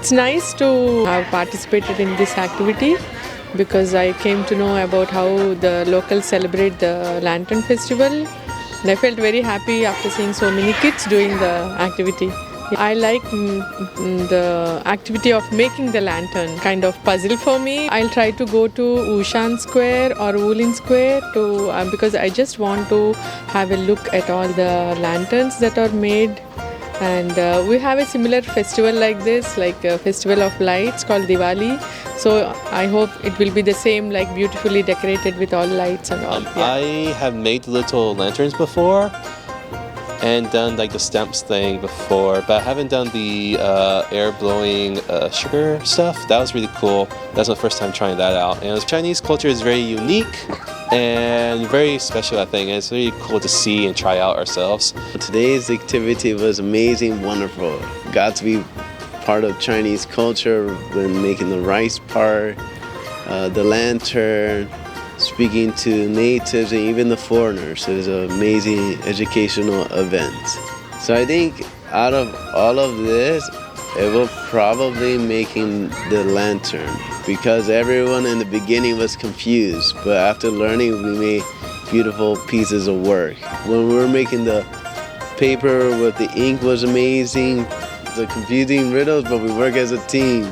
It's nice to have participated in this activity because I came to know about how the locals celebrate the Lantern Festival. And I felt very happy after seeing so many kids doing the activity. I like the activity of making the lantern, kind of puzzle for me. I'll try to go to Wushan Square or Wulin Square because I just want to have a look at all the lanterns that are made. And we have a similar festival like this, like a festival of lights called Diwali. So I hope it will be the same, like beautifully decorated with all lights and all. I have made little lanterns before and done like the stamps thing before, but I haven't done the air blowing sugar stuff. That was really cool. That's my first time trying that out. And Chinese culture is very unique and very special, I think. And it's really cool to see and try out ourselves. Today's activity was amazing, wonderful. Got to be part of Chinese culture when making the rice part, the lantern, speaking to natives and even the foreigners. It was an amazing educational event. So I think out of all of this, it will probably making the lantern because everyone in the beginning was confused, but after learning we made beautiful pieces of work. When we were making the paper with the ink was amazing, the confusing riddles, but we work as a team,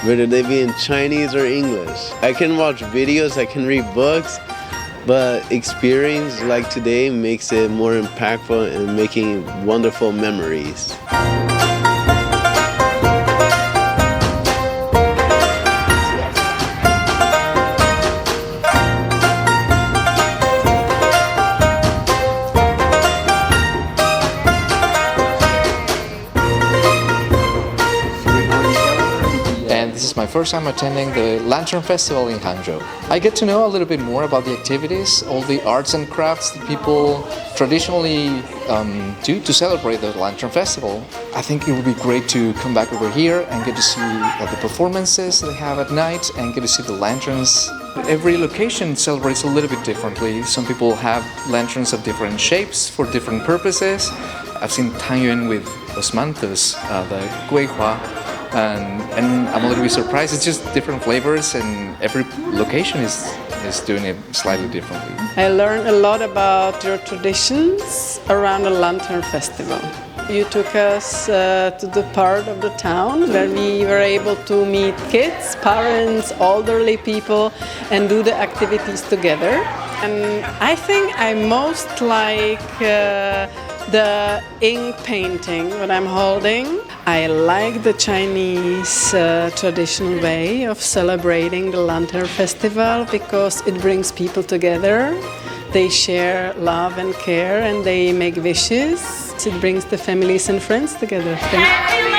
whether they be in Chinese or English. I can watch videos, I can read books, but experience like today makes it more impactful and making wonderful memories. This is my first time attending the Lantern Festival in Hangzhou. I get to know a little bit more about the activities, all the arts and crafts that people traditionally do to celebrate the Lantern Festival. I think it would be great to come back over here and get to see the performances they have at night and get to see the lanterns. Every location celebrates a little bit differently. Some people have lanterns of different shapes for different purposes. I've seen Tangyuan with osmanthus, the guihua. And I'm a little bit surprised. It's just different flavors, and every location is doing it slightly differently. I learned a lot about your traditions around the Lantern Festival. You took us to the part of the town where we were able to meet kids, parents, elderly people, and do the activities together. And I think I most like the ink painting, what I'm holding. I like the Chinese traditional way of celebrating the Lantern Festival because it brings people together. They share love and care and they make wishes. It brings the families and friends together. Thank you.